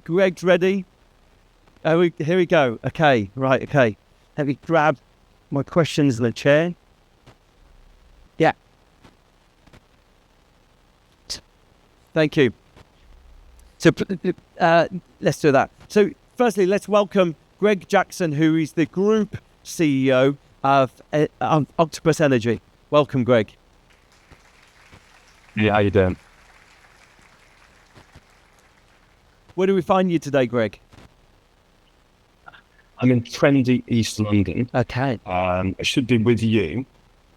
Greg's ready. Here we go. Okay, right, okay. Let me grab my questions in the chair. Yeah. Thank you. So let's do that. So firstly, let's welcome Greg Jackson, who is the Group CEO of Octopus Energy. Welcome, Greg. Yeah, how you doing? Where do we find you today, Greg? I'm in trendy East London. Okay. I should be with you,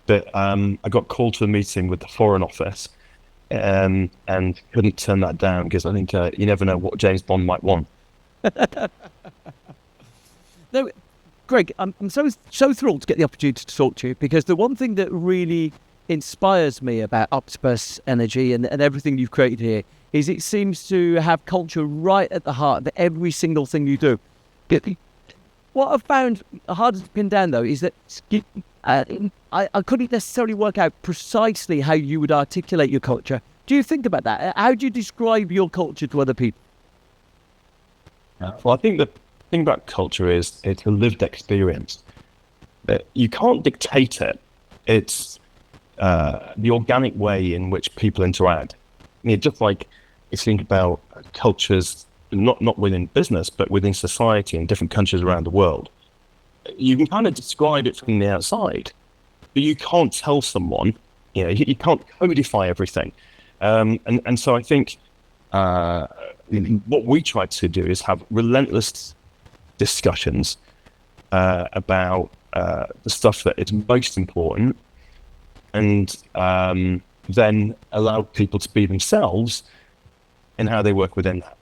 but I got called to a meeting with the Foreign Office and couldn't turn that down because I think you never know what James Bond might want. No, Greg, I'm so thrilled to get the opportunity to talk to you, because the one thing that really inspires me about Octopus Energy and everything you've created here is it seems to have culture right at the heart of every single thing you do. What I've found hard to pin down, though, is that I couldn't necessarily work out precisely how you would articulate your culture. Do you think about that? How do you describe your culture to other people? Well, I think the thing about culture is it's a lived experience. You can't dictate it. It's the organic way in which people interact. Just like if you think about cultures, not within business, but within society in different countries around the world, you can kind of describe it from the outside, but you can't tell someone, you can't codify everything. And so I think what we try to do is have relentless discussions about the stuff that is most important, and then allow people to be themselves in how they work within that.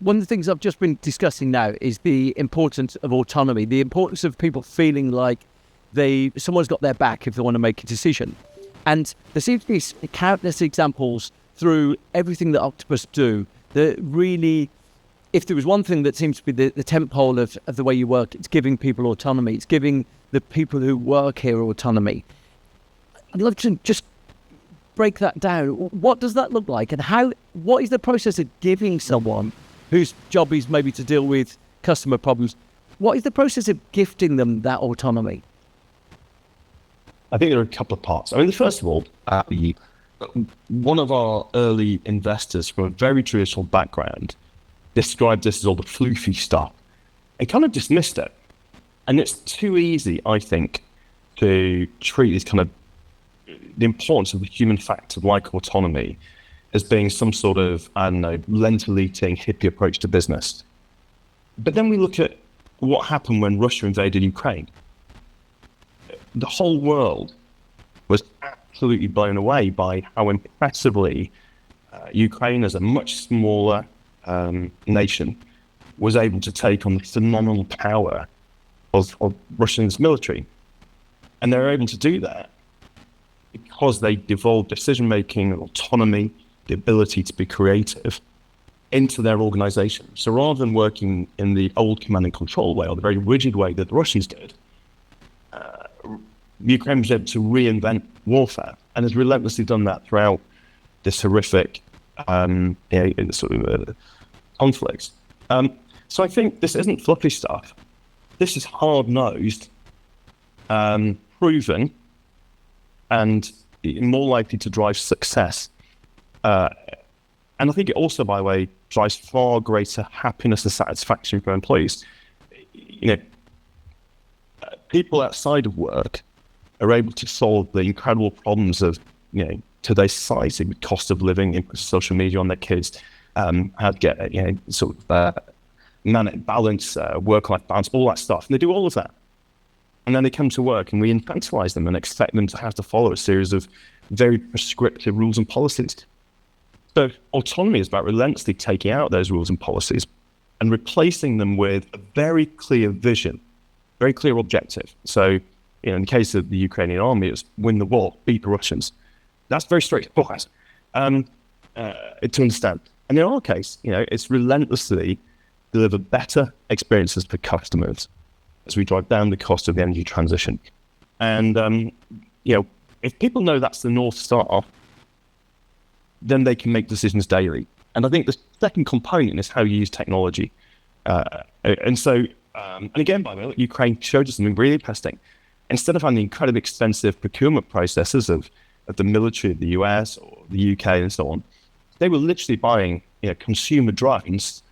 One of the things I've just been discussing now is the importance of autonomy, the importance of people feeling like someone's got their back if they want to make a decision. And there seems to be countless examples through everything that Octopus do that really, if there was one thing that seems to be the tentpole of the way you work, it's giving people autonomy. It's giving the people who work here autonomy. I'd love to just break that down. What does that look like? And what is the process of giving someone whose job is maybe to deal with customer problems, what is the process of gifting them that autonomy? I think there are a couple of parts. First of all, one of our early investors from a very traditional background described this as all the floofy stuff and kind of dismissed it. And it's too easy, I think, to treat this kind of the importance of the human factor like autonomy as being some sort of, lentil eating hippie approach to business. But then we look at what happened when Russia invaded Ukraine. The whole world was absolutely blown away by how impressively Ukraine, as a much smaller nation, was able to take on the phenomenal power of Russia's military. And they were able to do that because they devolved decision-making and autonomy, the ability to be creative, into their organization. So rather than working in the old command and control way, or the very rigid way that the Russians did, Ukraine was able to reinvent warfare and has relentlessly done that throughout this horrific conflicts. So I think this isn't fluffy stuff. This is hard-nosed, proven, and more likely to drive success. And I think it also, by the way, drives far greater happiness and satisfaction for employees. People outside of work are able to solve the incredible problems of today's society, with cost of living, social media on their kids, how to get manic balance, work-life balance, all that stuff. And they do all of that. And then they come to work and we infantilize them and expect them to have to follow a series of very prescriptive rules and policies. So autonomy is about relentlessly taking out those rules and policies and replacing them with a very clear vision, very clear objective. So, in the case of the Ukrainian army, it's win the war, beat the Russians. That's very straightforward to understand. And in our case, it's relentlessly deliver better experiences for customers as we drive down the cost of the energy transition. And, if people know that's the North Star, then they can make decisions daily. And I think the second component is how you use technology. And again, by the way, Ukraine showed us something really interesting. Instead of having the incredibly expensive procurement processes of the military of the US or the UK and so on, they were literally buying consumer drones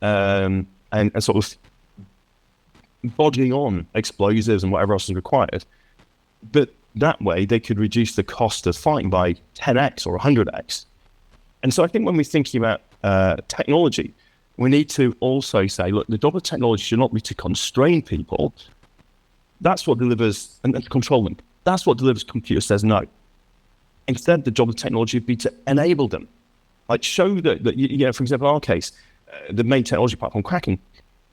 and sort of bodging on explosives and whatever else is required. But that way they could reduce the cost of fighting by 10x or 100x. And so I think when we're thinking about technology, we need to also say, look, the job of technology should not be to constrain people. That's what delivers, and to control them. That's what delivers computer says no. Instead, the job of technology would be to enable them. Like show that for example, in our case, the main technology platform, Kraken,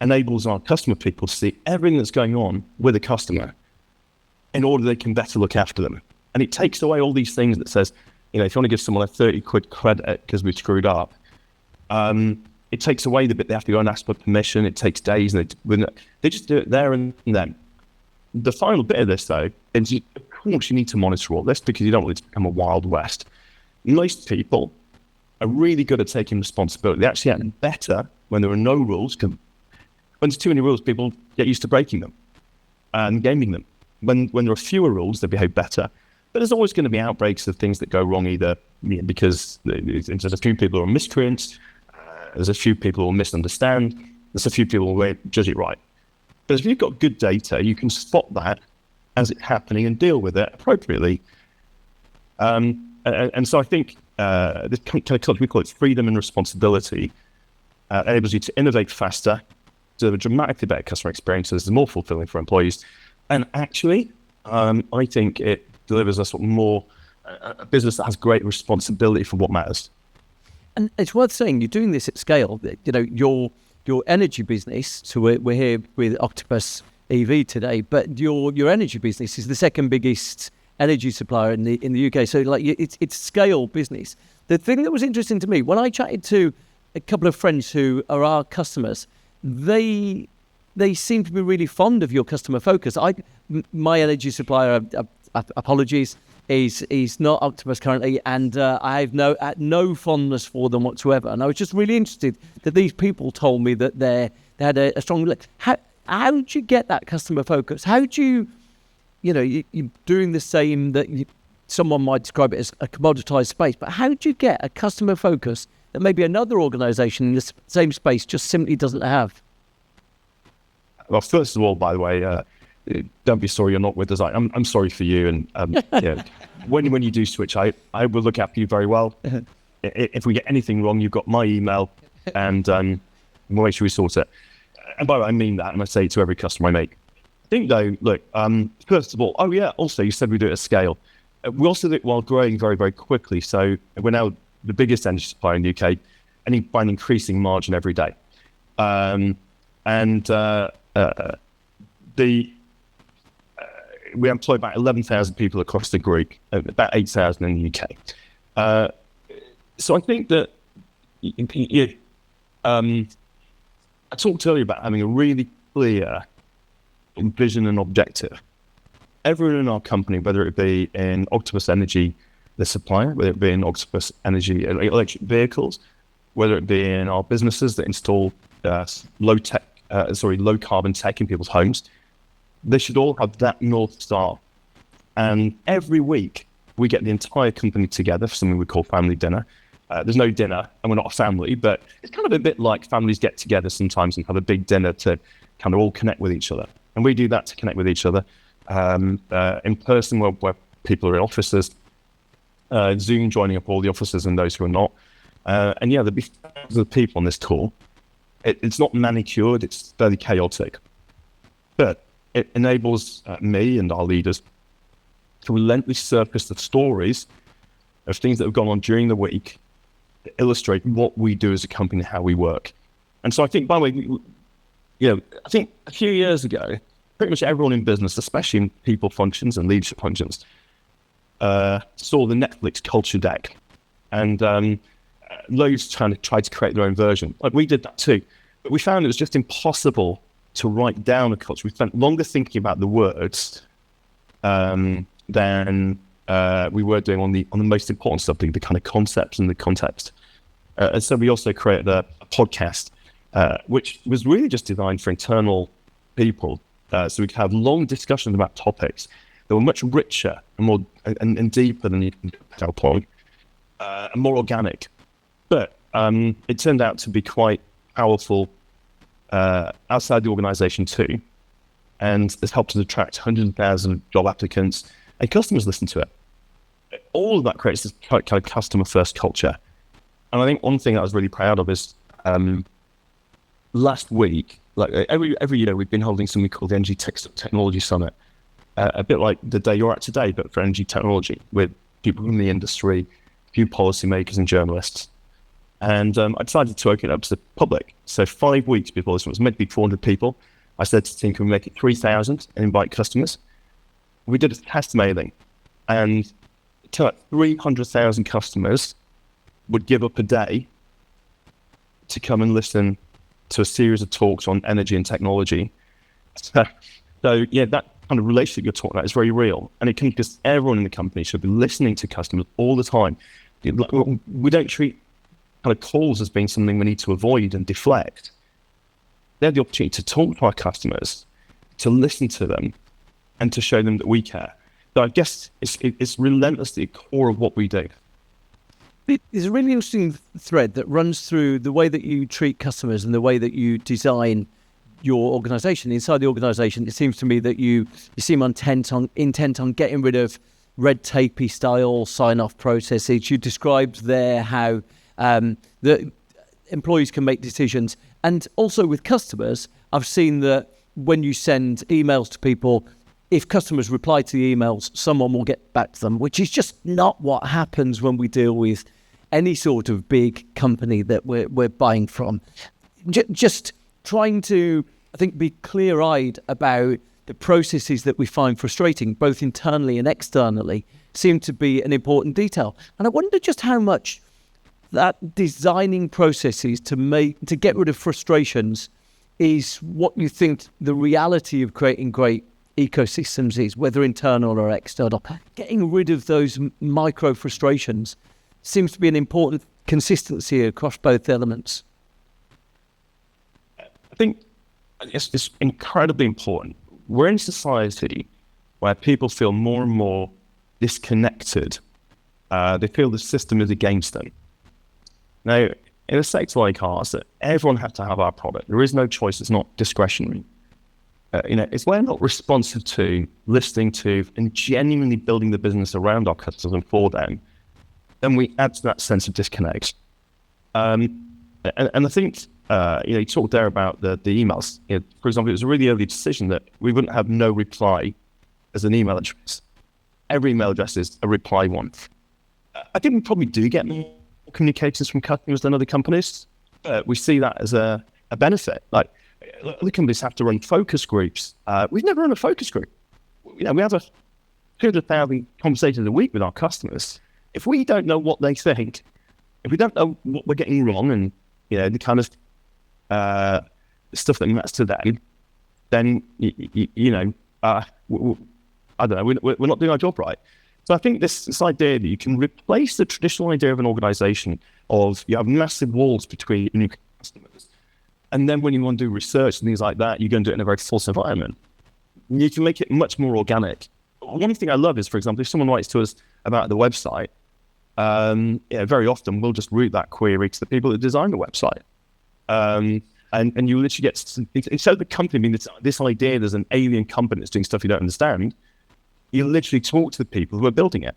enables our customer people to see everything that's going on with a customer in order they can better look after them. And it takes away all these things that says, if you want to give someone a 30 quid credit because we screwed up, it takes away the bit they have to go and ask for permission. It takes days, and they just do it there and then. The final bit of this, though, is of course you need to monitor all this because you don't want it to become a Wild West. Most people are really good at taking responsibility. They actually act better when there are no rules. When there's too many rules, people get used to breaking them and gaming them. When there are fewer rules, they behave better. But there's always going to be outbreaks of things that go wrong, either because there's a few people who are miscreants, there's a few people who will misunderstand, there's a few people who will judge it right. But if you've got good data, you can spot that as it's happening and deal with it appropriately. And so I think this kind of culture, we call it freedom and responsibility, enables you to innovate faster, deliver dramatically better customer experiences, more fulfilling for employees. And actually, I think it delivers us more a business that has great responsibility for what matters. And it's worth saying you're doing this at scale. Your energy business. So we're here with Octopus EV today, but your energy business is the second biggest energy supplier in the UK. So it's scale business. The thing that was interesting to me when I chatted to a couple of friends who are our customers, they seem to be really fond of your customer focus. My energy supplier, apologies, is not Octopus currently, and I have no fondness for them whatsoever. And I was just really interested that these people told me that they had a strong look. How did you get that customer focus? How do you, you're doing the same that someone might describe it as a commoditized space, but how do you get a customer focus that maybe another organization in the same space just simply doesn't have? Well, first of all, by the way, don't be sorry you're not with us. I'm sorry for you. And when you do switch, I will look after you very well. If we get anything wrong, you've got my email, and we'll make sure we sort it. And by the way, I mean that, and I say it to every customer I make. I think though, look, first of all, also you said we do it at scale. We also do it while growing very, very quickly. So we're now the biggest energy supplier in the UK, and by an increasing margin every day. We employ about 11,000 people across the group, about 8,000 in the UK. So I think that I talked earlier about having a really clear vision and objective. Everyone in our company, whether it be in Octopus Energy, the supplier, whether it be in Octopus Energy electric vehicles, whether it be in our businesses that install low carbon tech in people's homes, they should all have that North Star. And every week we get the entire company together for something we call family dinner. There's no dinner and we're not a family, but it's kind of a bit like families get together sometimes and have a big dinner to kind of all connect with each other. And we do that to connect with each other in person where people are in offices, Zoom joining up all the offices and those who are not. And there'll be thousands of people on this call. It's not manicured, it's fairly chaotic. But it enables me and our leaders to relentlessly surface the stories of things that have gone on during the week to illustrate what we do as a company and how we work. And so I think, by the way, I think a few years ago, pretty much everyone in business, especially in people functions and leadership functions, saw the Netflix culture deck. And loads tried to create their own version. Like we did that too. But we found it was just impossible to write down a culture. We spent longer thinking about the words than we were doing on the most important stuff, the kind of concepts and the context. And so we also created a podcast, which was really just designed for internal people. So we could have long discussions about topics that were much richer and more and deeper than you can tell point, and more organic. But it turned out to be quite powerful outside the organization too. And it's helped us attract hundreds of thousands of job applicants, and customers listen to it. All of that creates this kind of customer first culture. And I think one thing I was really proud of is last week, like every year, we've been holding something called the Energy Technology Summit, a bit like the day you're at today, but for energy technology, with people from the industry, a few policymakers and journalists. And I decided to open it up to the public. So 5 weeks before this, it was meant to be 400 people. I said to the team, can we make it 3,000 and invite customers? We did a test mailing, and it turned out 300,000 customers would give up a day to come and listen to a series of talks on energy and technology. So yeah, that kind of relationship you're talking about is very real. And it can, because everyone in the company should be listening to customers all the time. We don't treat kind of calls as being something we need to avoid and deflect. They have the opportunity to talk to our customers, to listen to them, and to show them that we care. So I guess it's relentlessly core of what we do. There's a really interesting thread that runs through the way that you treat customers and the way that you design your organization. Inside the organization, it seems to me that you seem intent on getting rid of red tapey style sign-off processes. You described there how the employees can make decisions. And also with customers, I've seen that when you send emails to people, if customers reply to the emails, someone will get back to them, which is just not what happens when we deal with any sort of big company that we're buying from. Just trying to, I think, be clear-eyed about the processes that we find frustrating, both internally and externally, seem to be an important detail. And I wonder just how much that designing processes to get rid of frustrations is what you think the reality of creating great ecosystems is, whether internal or external. Getting rid of those micro frustrations seems to be an important consistency across both elements. I think it's incredibly important. We're in a society where people feel more and more disconnected. They feel the system is against them. Now, in a sector like ours, everyone has to have our product. There is no choice. It's not discretionary. If we're not responsive to, listening to, and genuinely building the business around our customers and for them, then we add to that sense of disconnect. And I think, you talked there about the emails. For example, it was a really early decision that we wouldn't have no reply as an email address. Every email address is a reply one. I think we probably do get more communications from customers than other companies. We see that as a benefit. Like, other companies have to run focus groups. We've never run a focus group. We have 200,000 conversations a week with our customers. If we don't know what they think, if we don't know what we're getting wrong, and the kind of stuff that matters to them, then I don't know. We're not doing our job right. So I think this idea that you can replace the traditional idea of an organization of you have massive walls between you and your customers, and then when you want to do research and things like that, you're going to do it in a very false environment. You can make it much more organic. One thing I love is, for example, if someone writes to us about the website, very often we'll just route that query to the people that design the website. And you literally get, instead of the company being this idea there's an alien company that's doing stuff you don't understand, you literally talk to the people who are building it.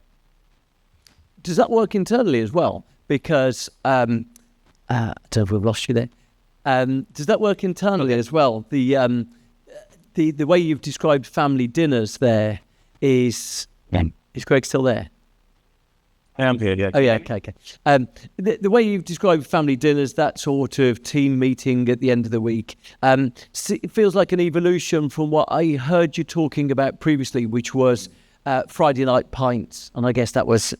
Does that work internally as well? Because, I don't know if we've lost you there. Does that work internally as well? The way you've described family dinners there is Greg still there? I am here, yeah. Oh, yeah, okay. The way you've described family dinners, that sort of team meeting at the end of the week, it feels like an evolution from what I heard you talking about previously, which was Friday night pints. And I guess that was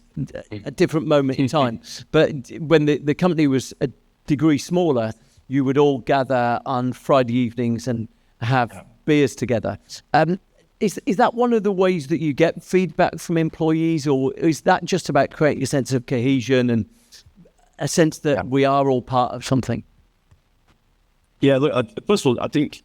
a different moment in time. But when the company was a degree smaller, you would all gather on Friday evenings and have beers together. Is that one of the ways that you get feedback from employees, or is that just about creating a sense of cohesion and a sense that we are all part of something. Yeah, look, first of all, I think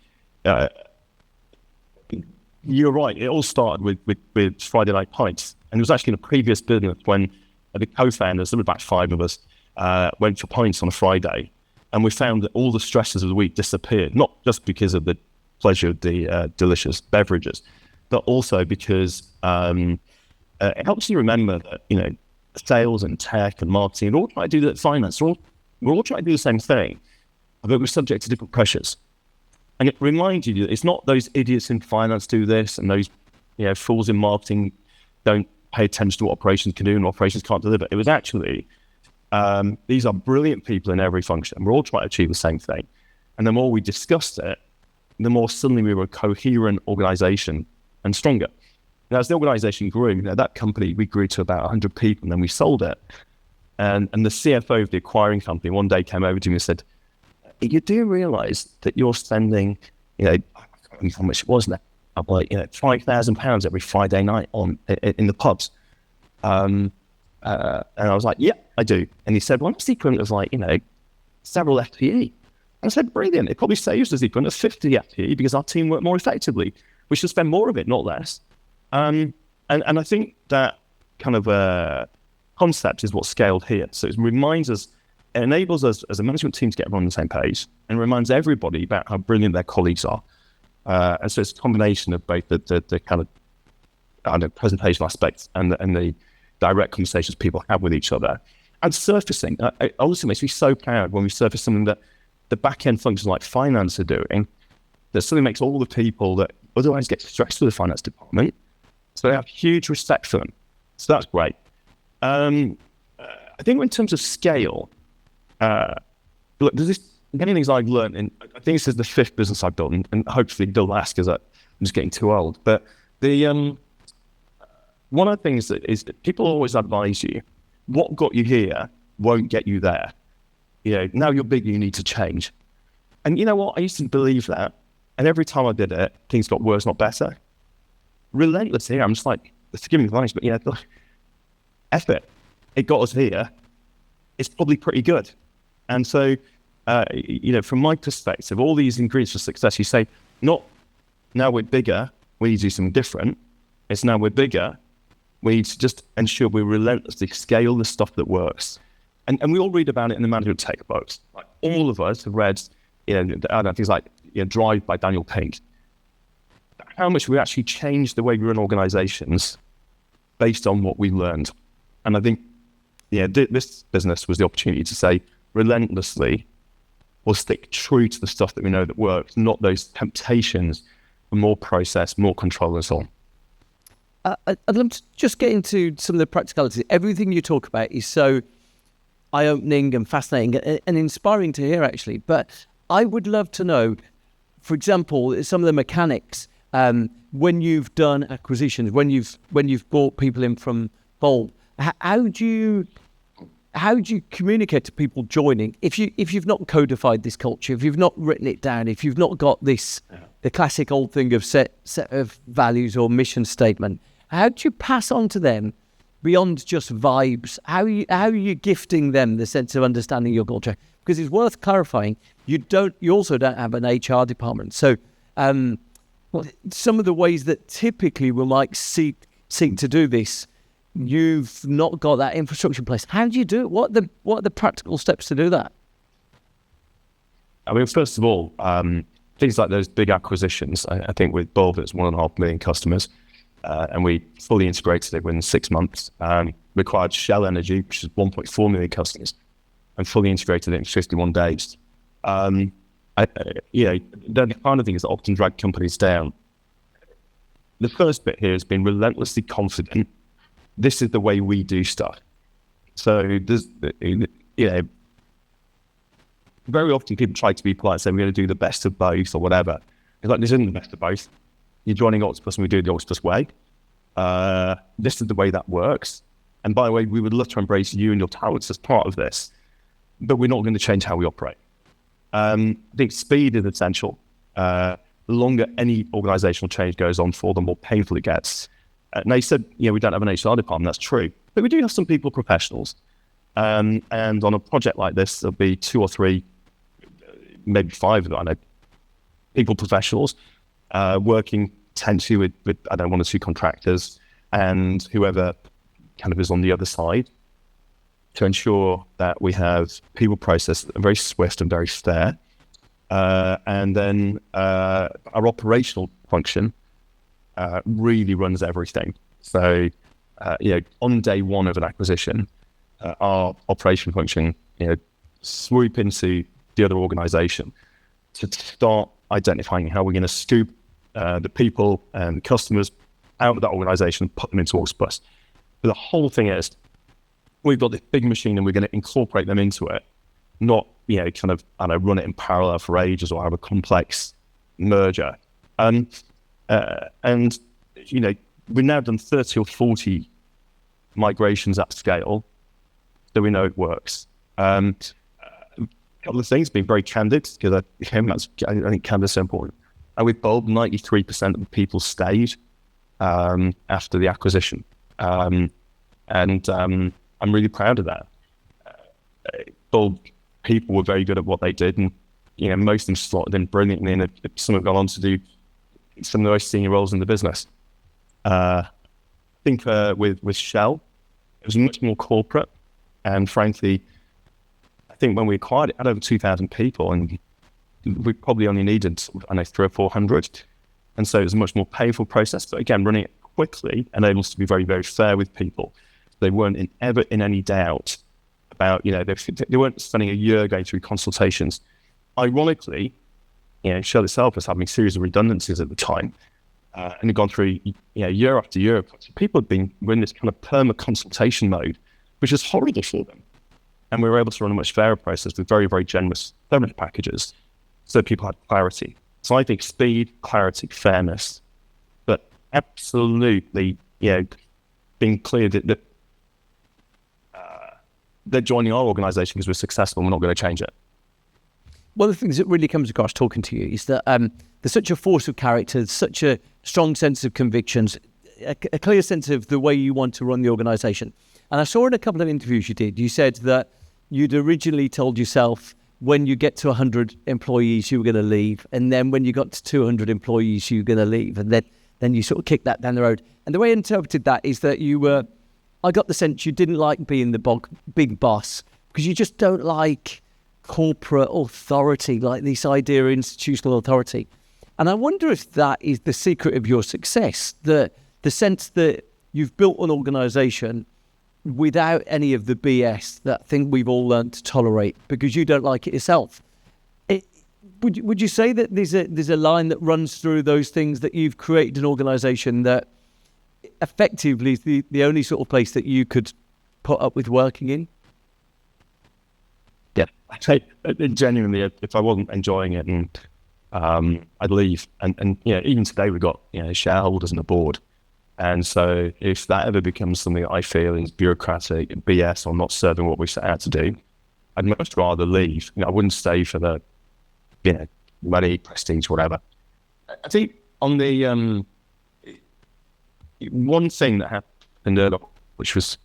you're right. It all started with Friday Night Pints. And it was actually in a previous business when the co-founders, there were about 5 of us, went for pints on a Friday. And we found that all the stresses of the week disappeared, not just because of the pleasure of the delicious beverages, but also because it helps you remember that, sales and tech and marketing, and all trying to do that, finance, we're all trying to do the same thing, but we're subject to different pressures. And it reminds you that it's not those idiots in finance do this and those fools in marketing don't pay attention to what operations can do and operations can't deliver. It was actually, these are brilliant people in every function. We're all trying to achieve the same thing. And the more we discussed it, the more suddenly we were a coherent organization and stronger. Now, as the organization grew, that company, we grew to about 100 people and then we sold it. And the CFO of the acquiring company one day came over to me and said, you do realize that you're spending, I can't remember how much it was now, like, £5,000 every Friday night in the pubs. And I was like, yeah, I do. And he said, well, that's the equivalent of like, several FTE. I said, brilliant. It probably saves us the equivalent of 50 FTE because our team work more effectively. We should spend more of it, not less. And I think that kind of concept is what's scaled here. So it reminds us, it enables us as a management team to get everyone on the same page and reminds everybody about how brilliant their colleagues are. And so it's a combination of both the kind of presentation aspects and the direct conversations people have with each other. And surfacing, it honestly makes me so proud when we surface something that the back-end functions like finance are doing, that suddenly makes all the people that otherwise get stressed with the finance department. So they have huge respect for them. So that's great. I think in terms of scale, look, there's many things I've learned, and I think this is the 5th business I've built, and hopefully they'll last because I'm just getting too old. But the one of the things that is that people always advise you, what got you here won't get you there. Now you're big, you need to change. And you know what? I used to believe that. And every time I did it, things got worse, not better. Relentlessly, I'm just like, forgive me the language, but F it. It got us here. It's probably pretty good. And so, from my perspective, all these ingredients for success, you say, not now we're bigger, we need to do something different. It's now we're bigger, we need to just ensure we relentlessly scale the stuff that works. And we all read about it in the management textbooks. Like all of us have read, things like Drive by Daniel Pink. How much we actually changed the way we run organizations based on what we learned. And I think, this business was the opportunity to say, relentlessly, we'll stick true to the stuff that we know that works, not those temptations for more process, more control, and so on. I'd love to just get into some of the practicalities. Everything you talk about is so eye-opening and fascinating and inspiring to hear, actually. But I would love to know, for example, some of the mechanics when you've done acquisitions, when you've brought people in from Bolt. How do you communicate to people joining if you've not codified this culture, if you've not written it down, if you've not got the classic old thing of set of values or mission statement? How do you pass on to them beyond just vibes? How are you gifting them the sense of understanding your culture? Because it's worth clarifying, you also don't have an HR department. So some of the ways that typically we might seek to do this, you've not got that infrastructure in place. How do you do it? What are the practical steps to do that? I mean, first of all, things like those big acquisitions, I think with Bulb, it's 1.5 million customers, and we fully integrated it within 6 months. We acquired Shell Energy, which is 1.4 million customers, and fully integrated it in 51 days. The kind of things that often drag companies down. The first bit here has been relentlessly confident. This is the way we do stuff. So there's, very often people try to be polite and say we're going to do the best of both or whatever. It's like, this isn't the best of both. You're joining Octopus and we do it the Octopus way. This is the way that works. And by the way, we would love to embrace you and your talents as part of this, but we're not going to change how we operate. I think speed is essential. The longer any organizational change goes on for, the more painful it gets. Now, you said, we don't have an HR department. That's true. But we do have some people professionals. And on a project like this, there'll be 2 or 3, maybe 5, I know, people professionals working potentially with I don't know, 1 or 2 contractors and whoever kind of is on the other side to ensure that we have people process that are very swift and very fair. And then our operational function really runs everything. So, on day 1 of an acquisition, our operation function, swoop into the other organization to start identifying how we're going to scoop the people and the customers out of that organization and put them into Octopus. But the whole thing is, we've got this big machine and we're going to incorporate them into it, not, run it in parallel for ages or have a complex merger. And we've now done 30 or 40 migrations at scale, so we know it works. A couple of things, being very candid, because I think candid is so important. And with Bulb, 93% of the people stayed after the acquisition. And I'm really proud of that. Bulb people were very good at what they did, and most of them slotted in brilliantly, and some have gone on to do some of the most senior roles in the business. I think with Shell, it was much more corporate, and frankly, I think when we acquired it, it had over 2,000 people, and we probably only needed, 300 or 400, and so it was a much more painful process. But again, running it quickly enabled us to be very, very fair with people. They weren't ever in any doubt about, they weren't spending a year going through consultations. Ironically, Shell itself was having a series of redundancies at the time, and had gone through, year after year. People were in this kind of perma consultation mode, which is horrible for them. And we were able to run a much fairer process with very, very generous severance packages, so people had clarity. So I think speed, clarity, fairness, but absolutely, being clear that they're joining our organisation because we're successful and we're not going to change it. One of the things that really comes across talking to you is that there's such a force of character, such a strong sense of convictions, a clear sense of the way you want to run the organisation. And I saw in a couple of interviews you did, you said that you'd originally told yourself when you get to 100 employees, you were going to leave. And then when you got to 200 employees, you were going to leave. And then you sort of kicked that down the road. And the way I interpreted that is that I got the sense you didn't like being the big boss because you just don't like corporate authority, like this idea of institutional authority. And I wonder if that is the secret of your success, the sense that you've built an organisation without any of the BS that I think we've all learned to tolerate because you don't like it yourself. Would you say that there's a line that runs through those things, that you've created an organisation that effectively is the only sort of place that you could put up with working in? Yeah, I'd say genuinely, if I wasn't enjoying it, and I'd leave. And even today we've got shareholders and a board. And so if that ever becomes something that I feel is bureaucratic, BS, or not serving what we set out to do, I'd much rather leave. I wouldn't stay for the, money, prestige, whatever. I think on the one thing that happened earlier, which was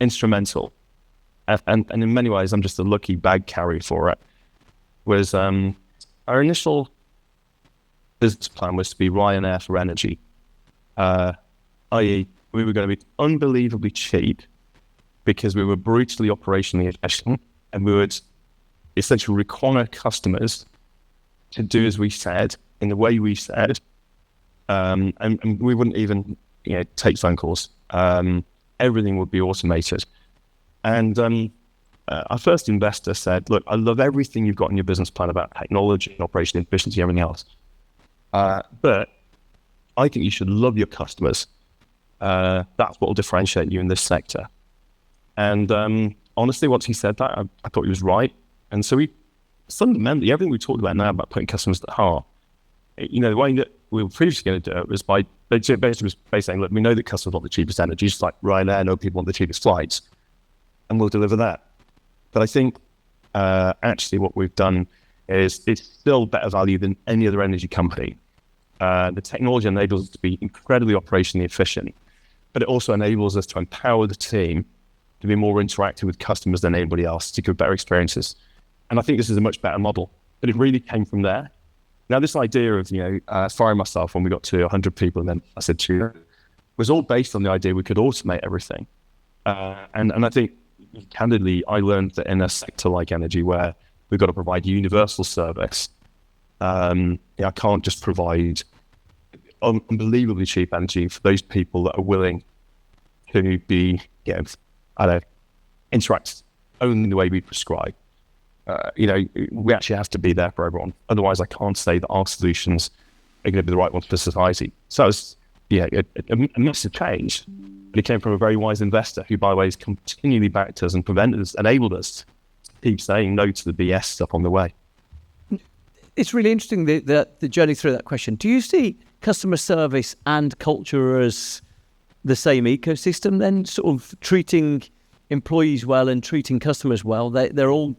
instrumental, and in many ways I'm just a lucky bag carrier for it, was our initial business plan was to be Ryanair for energy. I.e., we were going to be unbelievably cheap because we were brutally operationally efficient, and we would essentially require customers to do as we said, in the way we said, and we wouldn't even take phone calls. Everything would be automated. And our first investor said, look, I love everything you've got in your business plan about technology and operational efficiency, everything else. But I think you should love your customers. That's what will differentiate you in this sector. And honestly, once he said that, I thought he was right. And so we fundamentally, everything we talked about now about putting customers at the heart, the way that we were previously going to do it was by basically saying, look, we know that customers want the cheapest energy, just like Ryanair, know people want the cheapest flights, and we'll deliver that. But I think actually what we've done is it's still better value than any other energy company. The technology enables us to be incredibly operationally efficient, but it also enables us to empower the team to to be more interactive with customers than anybody else to give better experiences. And I think this is a much better model. But it really came from there. Now, this idea of, firing myself when we got to 100 people, and then I said 2, was all based on the idea we could automate everything. And I think, candidly, I learned that in a sector like energy, where we've got to provide universal service, I can't just provide unbelievably cheap energy for those people that are willing to be, interact only the way we prescribe. We actually have to be there for everyone. Otherwise, I can't say that our solutions are going to be the right ones for society. So it's a massive change. But it came from a very wise investor who, by the way, has continually backed us and enabled us to keep saying no to the BS stuff on the way. It's really interesting, the journey through that question. Do you see customer service and culture as the same ecosystem then, sort of treating employees well and treating customers well? They're all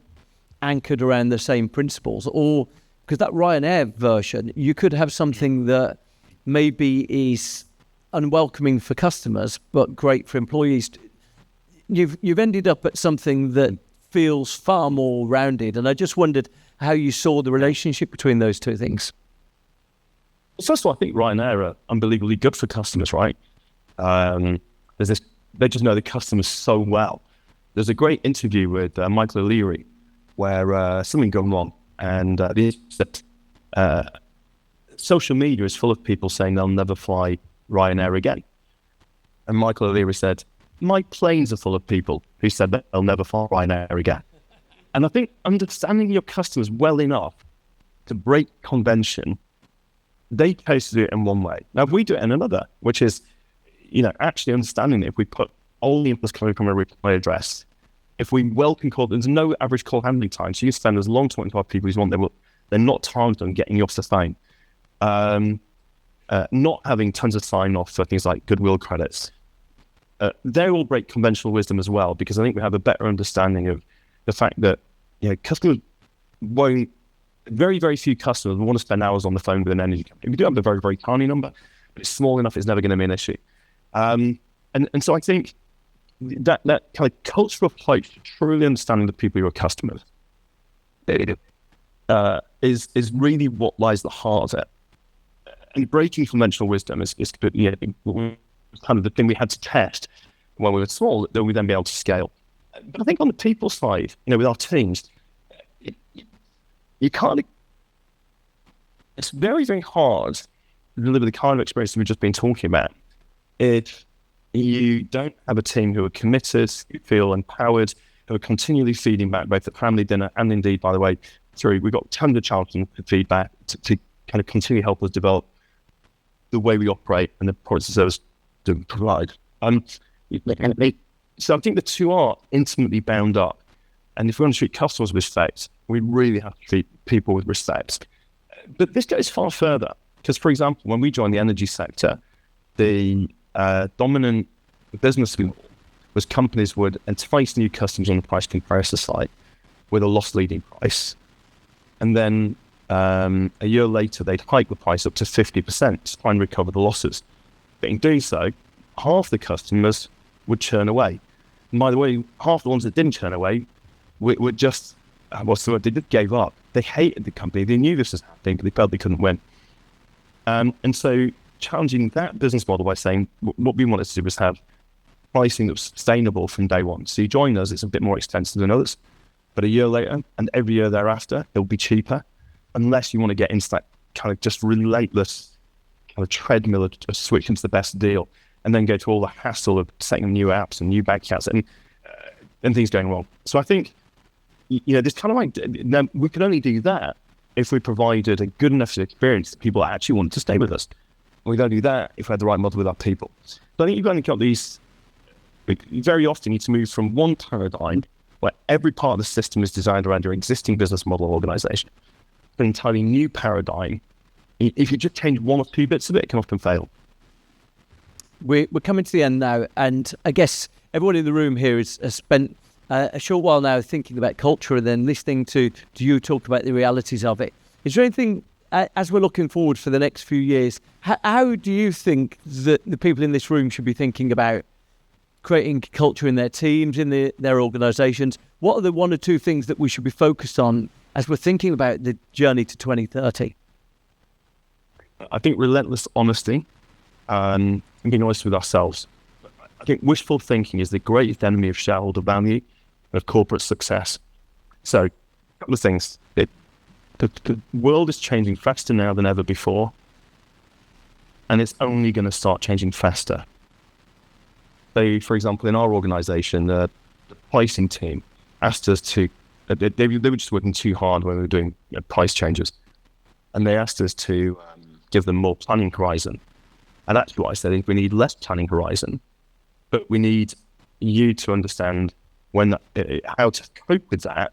anchored around the same principles? Or, because that Ryanair version, you could have something that maybe is unwelcoming for customers, but great for employees. You've ended up at something that feels far more rounded. And I just wondered how you saw the relationship between those two things. Well, first of all, I think Ryanair are unbelievably good for customers, right? They just know the customers so well. There's a great interview with Michael O'Leary where something going on, and social media is full of people saying they'll never fly Ryanair again. And Michael O'Leary said, my planes are full of people who said that they'll never fly Ryanair again. And I think understanding your customers well enough to break convention, they chose to do it in one way. Now, if we do it in another, which is, actually understanding that if we put only inputs coming from a reply address, if we welcome call, there's no average call handling time. So you spend as long talking to our people as you want. They're not targeted on getting you off the phone. Not having tons of sign-off for things like goodwill credits. They all break conventional wisdom as well, because I think we have a better understanding of the fact that customers won't, very, very few customers want to spend hours on the phone with an energy company. We do have a very, very tiny number, but it's small enough, it's never going to be an issue. And so I think that kind of cultural approach to truly understanding the people who are customers is really what lies at the heart of it. And breaking conventional wisdom is kind of the thing we had to test when we were small, that we then be able to scale. But I think on the people side, with our teams, you can't. It's very, very hard to deliver the kind of experience we've just been talking about if you don't have a team who are committed, who feel empowered, who are continually feeding back both at family dinner and indeed, by the way, we've got tons of challenging feedback to kind of continue to help us develop the way we operate and the products and services to provide. So I think the two are intimately bound up. And if we want to treat customers with respect, we really have to treat people with respect. But this goes far further, because, for example, when we joined the energy sector, the dominant business model was companies would entice new customers on the price comparison site with a loss-leading price. And then a year later, they'd hike the price up to 50% to try and recover the losses. But in doing so, half the customers would churn away. And by the way, half the ones that didn't churn away were just, they just gave up. They hated the company. They knew this was happening, but they felt they couldn't win. And so challenging that business model by saying what we wanted to do was have pricing that was sustainable from day one. So you join us, it's a bit more expensive than others, but a year later and every year thereafter, it'll be cheaper, unless you want to get into that kind of just relentless kind of treadmill of just switching to the best deal and then go to all the hassle of setting new apps and new bank accounts and things going wrong. So I think, this kind of like, we could only do that if we provided a good enough experience that people actually wanted to stay with us. And we don't do that if we had the right model with our people. So I think you've only got these, very often you need to move from one paradigm where every part of the system is designed around your existing business model or organization, to an entirely new paradigm. If you just change one or two bits of it, it can often fail. We're coming to the end now, and I guess everyone in the room here has spent a short while now thinking about culture and then listening to you talk about the realities of it. Is there anything, as we're looking forward for the next few years, how do you think that the people in this room should be thinking about creating culture in their teams, in their organizations. What are the one or two things that we should be focused on as we're thinking about the journey to 2030? I think relentless honesty and being honest with ourselves. I think wishful thinking is the greatest enemy of shareholder value and of corporate success. So, a couple of things. The world is changing faster now than ever before, and it's only going to start changing faster. So, for example, in our organization, the pricing team asked us to, they were just working too hard when we were doing price changes, and they asked us to give them more planning horizon. And that's what I said, we need less planning horizon, but we need you to understand how to cope with that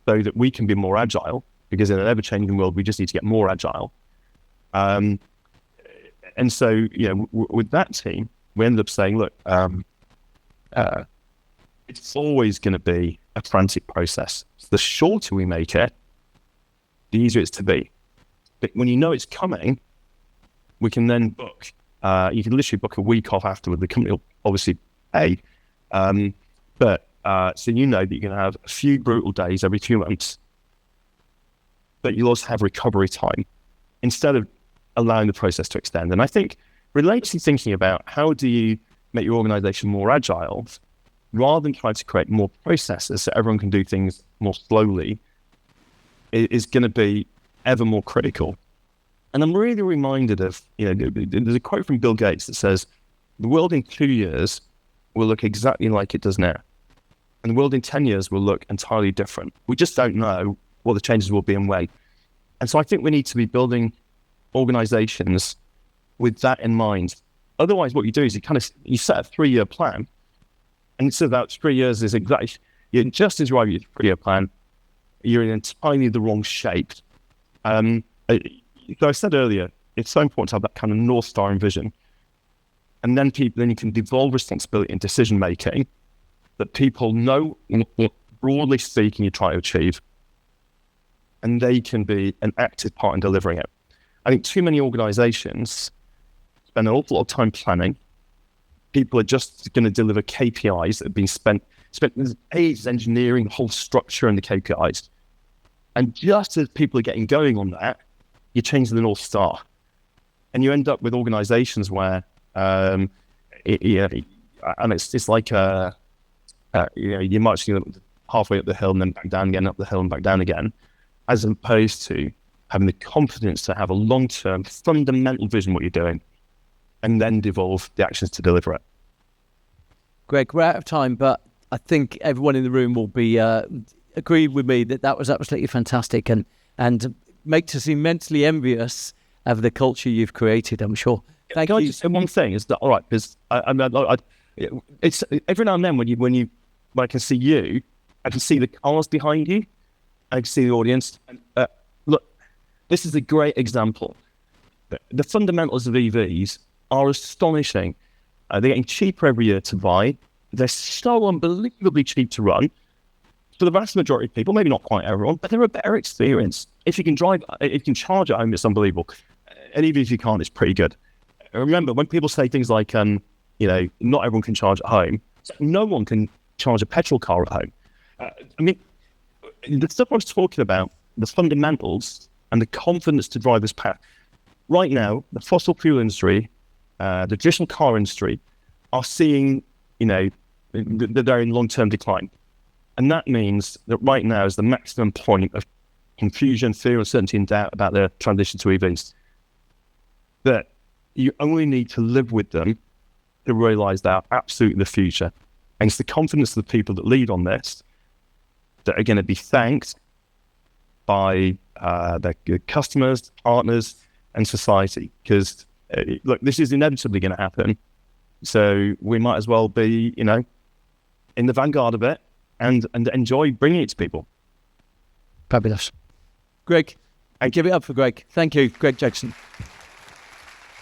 so that we can be more agile, because in an ever-changing world, we just need to get more agile. And so, with that team, we ended up saying, look, it's always going to be a frantic process. So the shorter we make it, the easier it's to be. But when you know it's coming, we can then book. You can literally book a week off afterward. The company will obviously pay. But so you know that you're going to have a few brutal days every 2 months, but you'll also have recovery time instead of allowing the process to extend. And I think relentlessly thinking about how do you make your organization more agile rather than trying to create more processes so everyone can do things more slowly is going to be ever more critical. And I'm really reminded of, there's a quote from Bill Gates that says, the world in 2 years will look exactly like it does now. And the world in 10 years will look entirely different. We just don't know what the changes will be and when. And so I think we need to be building organizations with that in mind. Otherwise, what you do is you set a 3-year plan, and it's about 3 years is exactly, you're just as right with your 3-year plan, you're in entirely the wrong shape. So I said earlier, it's so important to have that kind of North Star and vision. And then you can devolve responsibility and decision making that people know what, broadly speaking, you're trying to achieve. And they can be an active part in delivering it. I think too many organizations spend an awful lot of time planning. People are just going to deliver KPIs that have been spent ages engineering the whole structure and the KPIs. And just as people are getting going on that, you change the North Star. And you end up with organizations where, and it's like, you're marching halfway up the hill and then back down again, up the hill and back down again, as opposed to having the confidence to have a long-term fundamental vision what you're doing and then devolve the actions to deliver it. Greg, we're out of time, but I think everyone in the room will be agree with me that was absolutely fantastic and makes us immensely envious of the culture you've created, I'm sure. Can I just say one thing? Is that all right? Because it's every now and then when I can see you, I can see the cars behind you, I can see the audience. And, look, this is a great example. The fundamentals of EVs are astonishing. They're getting cheaper every year to buy. They're so unbelievably cheap to run. For the vast majority of people, maybe not quite everyone, but they're a better experience. If you can charge at home, it's unbelievable. And even if you can't, it's pretty good. Remember, when people say things like, not everyone can charge at home, no one can charge a petrol car at home. The stuff I was talking about, the fundamentals and the confidence to drive this path. Right now, the fossil fuel industry, the traditional car industry are seeing, that they're in long-term decline. And that means that right now is the maximum point of confusion, fear, uncertainty, and doubt about their transition to EVs. That you only need to live with them to realize they are absolutely the future. And it's the confidence of the people that lead on this that are going to be thanked by their customers, partners, and society. Because, look, this is inevitably going to happen. So we might as well be, in the vanguard of it and enjoy bringing it to people. Fabulous. Greg, and give it up for Greg. Thank you, Greg Jackson.